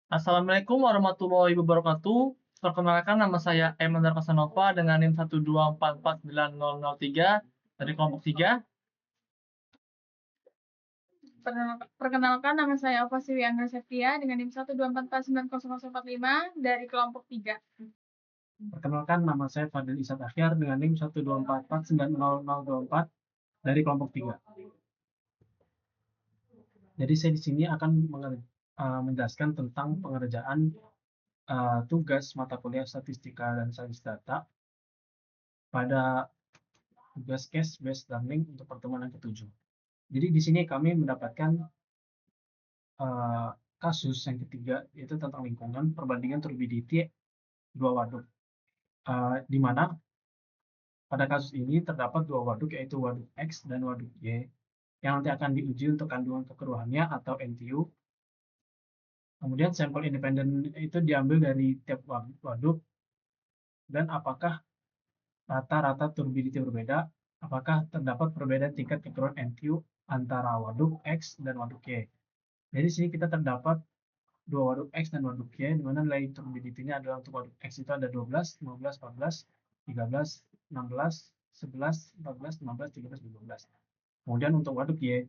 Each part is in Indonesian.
Assalamualaikum warahmatullahi wabarakatuh. Perkenalkan nama saya Emmanuel Casanova dengan NIM 124490003 dari kelompok 3. Perkenalkan, nama saya Ova Siriana Septia dengan NIM 124490045 dari kelompok 3. Perkenalkan, nama saya Fadil Isat Akhyar dengan NIM 124490024 dari kelompok 3. Jadi saya di sini akan menjelaskan tentang pengerjaan tugas mata kuliah statistika dan sains data pada tugas case based learning untuk pertemuan yang ke-7. Jadi di sini kami mendapatkan kasus yang ketiga, yaitu tentang lingkungan perbandingan turbidity dua waduk, di mana pada kasus ini terdapat dua waduk, yaitu waduk X dan waduk Y, yang nanti akan diuji untuk kandungan kekeruhannya atau NTU. Kemudian sampel independen itu diambil dari tiap waduk, dan apakah rata-rata turbidity berbeda, apakah terdapat perbedaan tingkat kekeruhan NTU antara waduk X dan waduk Y. Jadi sini kita terdapat dua waduk X dan waduk Y, di mana nilai turbidity-nya adalah untuk waduk X itu ada 12, 15, 14, 13, 16, 11, 14, 15, 13, 12. Kemudian untuk waduk Y,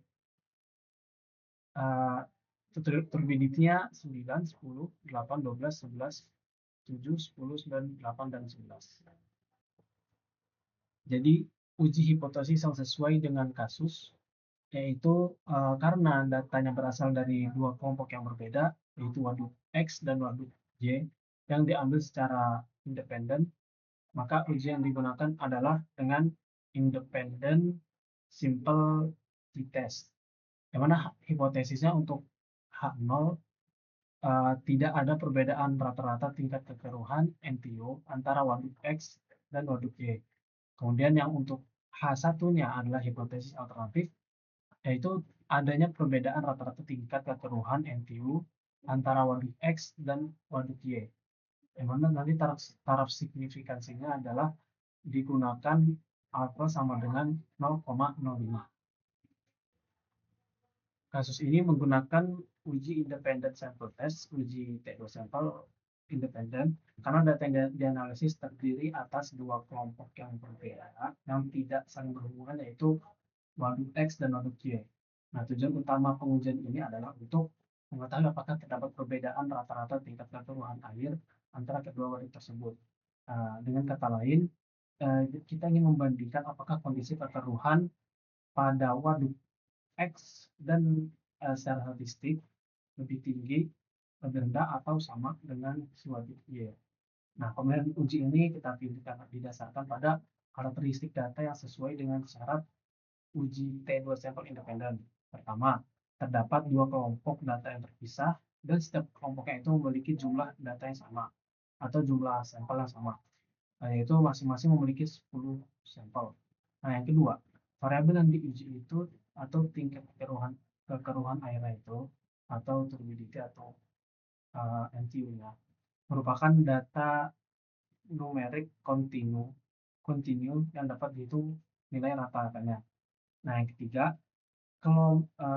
turbidity-nya 9, 10, 8, 12, 11, 7, 10, 9, 8, dan 11. Jadi uji hipotesis yang sesuai dengan kasus, yaitu karena datanya berasal dari dua kelompok yang berbeda, yaitu waduk X dan waduk Y, yang diambil secara independen, maka uji yang digunakan adalah dengan independent simple t-test. Yang mana hipotesisnya untuk H0 tidak ada perbedaan rata-rata tingkat kekeruhan NTU antara waduk X dan waduk Y. Kemudian yang untuk H1-nya adalah hipotesis alternatif, yaitu adanya perbedaan rata-rata tingkat kekeruhan NTU antara waduk X dan waduk Y. Yang mana nanti taraf signifikansinya adalah digunakan alfa sama dengan 0,05. Kasus ini menggunakan uji independent sample test, uji T2 sampel independen, karena data yang dianalisis terdiri atas dua kelompok yang berbeda, yang tidak saling berhubungan, yaitu waduk X dan waduk Y. Nah, tujuan utama pengujian ini adalah untuk mengetahui apakah terdapat perbedaan rata-rata tingkat kekeruhan air antara kedua waduk tersebut. Dengan kata lain, kita ingin membandingkan apakah kondisi kekeruhan pada waduk X dan secara statistik lebih tinggi, lebih rendah, atau sama dengan si waduk Y. Nah, kemudian uji ini kita pilih karena didasarkan pada karakteristik data yang sesuai dengan syarat uji T2 sampel independen. Pertama, terdapat dua kelompok data yang terpisah, dan setiap kelompoknya itu memiliki jumlah data yang sama, atau jumlah sampel yang sama, yaitu masing-masing memiliki 10 sampel. Nah, yang kedua, variabel yang diuji itu atau tingkat kekeruhan airnya itu, atau turbidity atau NTU-nya, merupakan data numerik kontinu yang dapat dihitung nilai rata-ratanya. Nah, yang ketiga,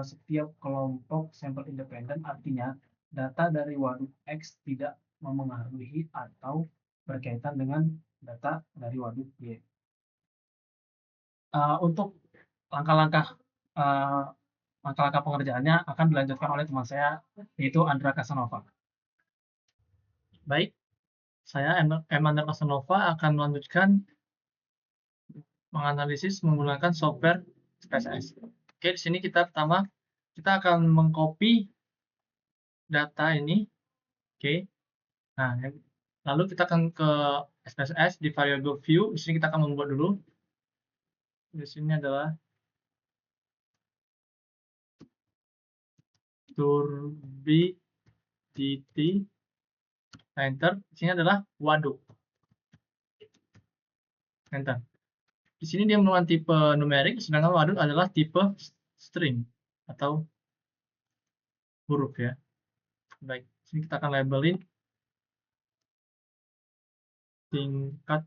setiap kelompok sampel independen, artinya data dari waduk X tidak memengaruhi atau berkaitan dengan data dari waduk Y. Untuk langkah-langkah pengerjaannya akan dilanjutkan oleh teman saya, yaitu Andra Casanova. Baik, saya Emmanuel Casanova akan melanjutkan menganalisis menggunakan software SPSS. Oke, di sini kita akan mengcopy data ini. Oke. Nah, lalu kita akan ke SPSS di variable view. Di sini kita akan membuat dulu. Di sini adalah turbidity. Enter. Di sini adalah waduk. Enter. Di sini dia menggunakan tipe numerik, sedangkan waduk adalah tipe string atau huruf ya. Baik, di sini kita akan labelin tingkat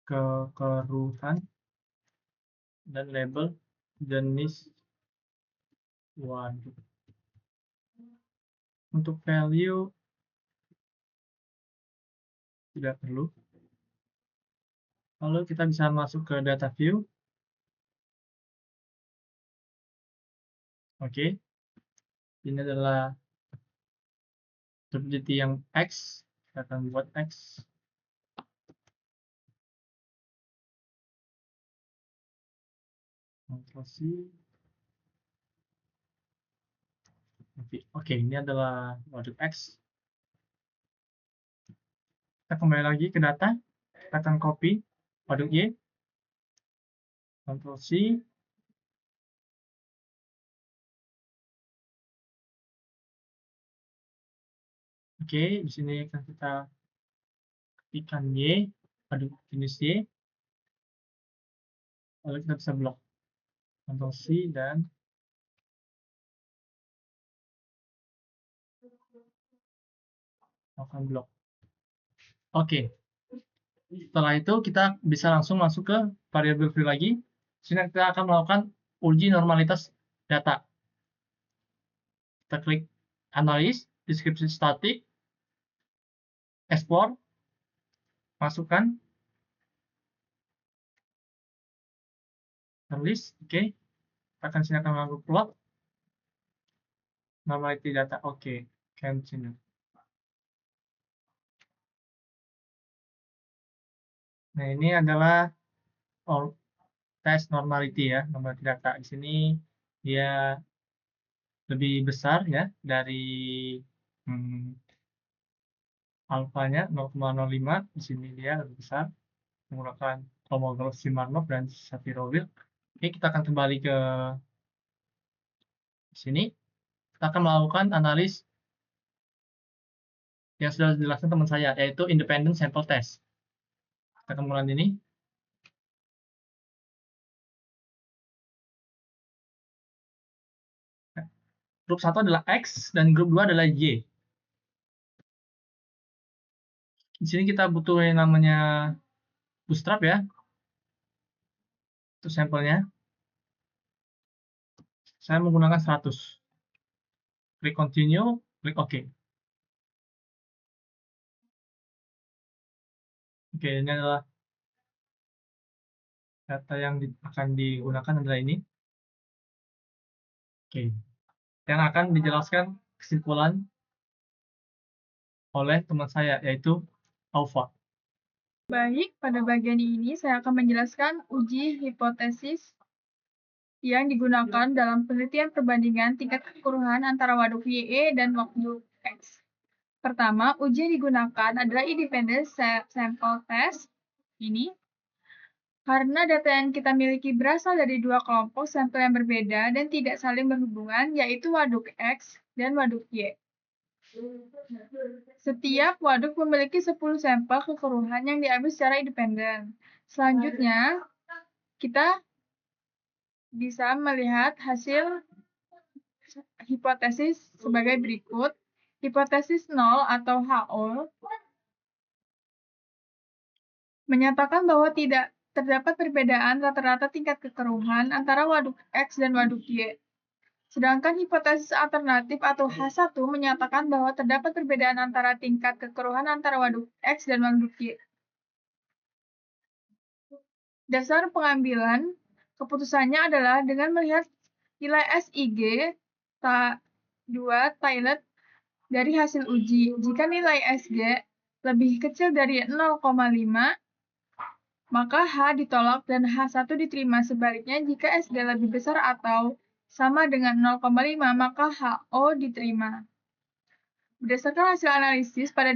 kekeruhan dan label jenis waduk. Untuk value tidak perlu. Lalu kita bisa masuk ke data view. Oke. Ini adalah probability yang X. Kita akan buat X. Ctrl C. Oke, ini adalah waduk X. Kita kembali lagi ke data. Kita akan copy waduk Y. Ctrl C. Oke, di sini akan kita ketikkan Y, waduk jenis Y. Lalu kita bisa blok. Ctrl C dan akan blok. Oke. Setelah itu kita bisa langsung masuk ke variabel view lagi. Sini kita akan melakukan uji normalitas data. Kita klik analis, deskripsi statik, explore, masukkan, tulis, oke. Kita akan sini akan melakukan plot, normality data, oke. Continue. Nah, ini adalah tes normality ya, normality data. Di sini dia lebih besar ya dari alfanya 0,05. Di sini dia lebih besar menggunakan homologous Markov dan Shapiro-Wilk. Oke, kita akan kembali ke sini. Kita akan melakukan analis yang sudah dijelaskan teman saya, yaitu independent sample test. Kita akan mulai ini. Grup 1 adalah X dan grup 2 adalah Y. Di sini kita butuh yang namanya bootstrap ya. Itu sampelnya. Saya menggunakan 100. Klik continue, klik OK. Oke, ini adalah data yang akan digunakan adalah ini. Oke. Yang akan dijelaskan kesimpulan oleh teman saya, yaitu Alpha. Baik, pada bagian ini saya akan menjelaskan uji hipotesis yang digunakan dalam penelitian perbandingan tingkat kekeruhan antara waduk YE dan waduk X. Pertama, uji yang digunakan adalah independent sample test. Ini karena data yang kita miliki berasal dari dua kelompok sampel yang berbeda dan tidak saling berhubungan, yaitu waduk X dan waduk Y. Setiap waduk memiliki 10 sampel kekeruhan yang diambil secara independen. Selanjutnya, kita bisa melihat hasil hipotesis sebagai berikut. Hipotesis 0 atau HO menyatakan bahwa tidak terdapat perbedaan rata-rata tingkat kekeruhan antara waduk X dan waduk Y. Sedangkan hipotesis alternatif atau H1 menyatakan bahwa terdapat perbedaan antara tingkat kekeruhan antara waduk X dan waduk Y. Dasar pengambilan keputusannya adalah dengan melihat nilai SIG 2 Taillet dari hasil uji. Jika nilai SG lebih kecil dari 0,5, maka H ditolak dan H1 diterima. Sebaliknya, jika SG lebih besar atau sama dengan 0,5, maka HO diterima. Berdasarkan hasil analisis pada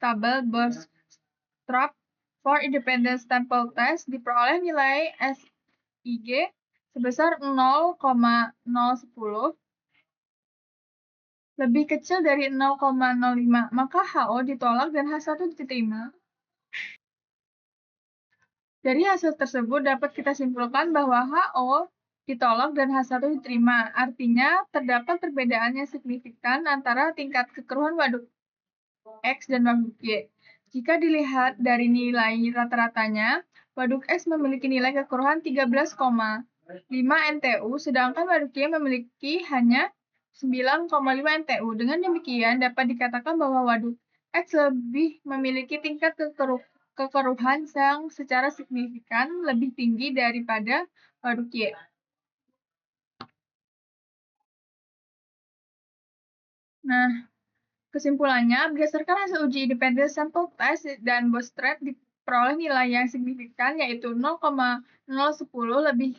tabel bootstrap for independent sample test, diperoleh nilai SIG sebesar 0,010 lebih kecil dari 0,05, maka HO ditolak dan H1 diterima. Dari hasil tersebut dapat kita simpulkan bahwa HO ditolak dan H1 diterima. Artinya, terdapat perbedaan yang signifikan antara tingkat kekeruhan waduk X dan waduk Y. Jika dilihat dari nilai rata-ratanya, waduk X memiliki nilai kekeruhan 13,5 NTU, sedangkan waduk Y memiliki hanya 9,5 NTU. Dengan demikian, dapat dikatakan bahwa waduk X lebih memiliki tingkat kekeruhan yang secara signifikan lebih tinggi daripada waduk Y. Nah, kesimpulannya, berdasarkan hasil uji independent sample test dan bootstrap diperoleh nilai yang signifikan, yaitu 0,010 lebih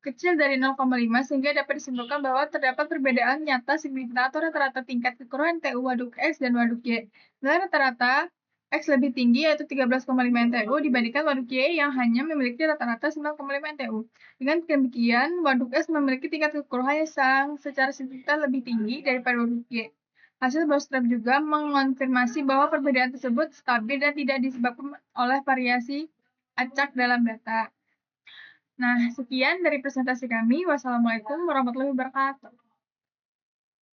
kecil dari 0,5, sehingga dapat disimpulkan bahwa terdapat perbedaan nyata signifikan atau rata-rata tingkat kekeruhan TU waduk X dan waduk Y. Nilai rata-rata X lebih tinggi, yaitu 13,5 NTU, dibandingkan waduk Y yang hanya memiliki rata-rata 9,5 NTU. Dengan demikian, waduk X memiliki tingkat kekeruhan yang secara signifikan lebih tinggi daripada waduk Y. Hasil bootstrap juga mengonfirmasi bahwa perbedaan tersebut stabil dan tidak disebabkan oleh variasi acak dalam data. Nah, sekian dari presentasi kami. Wassalamualaikum warahmatullahi wabarakatuh.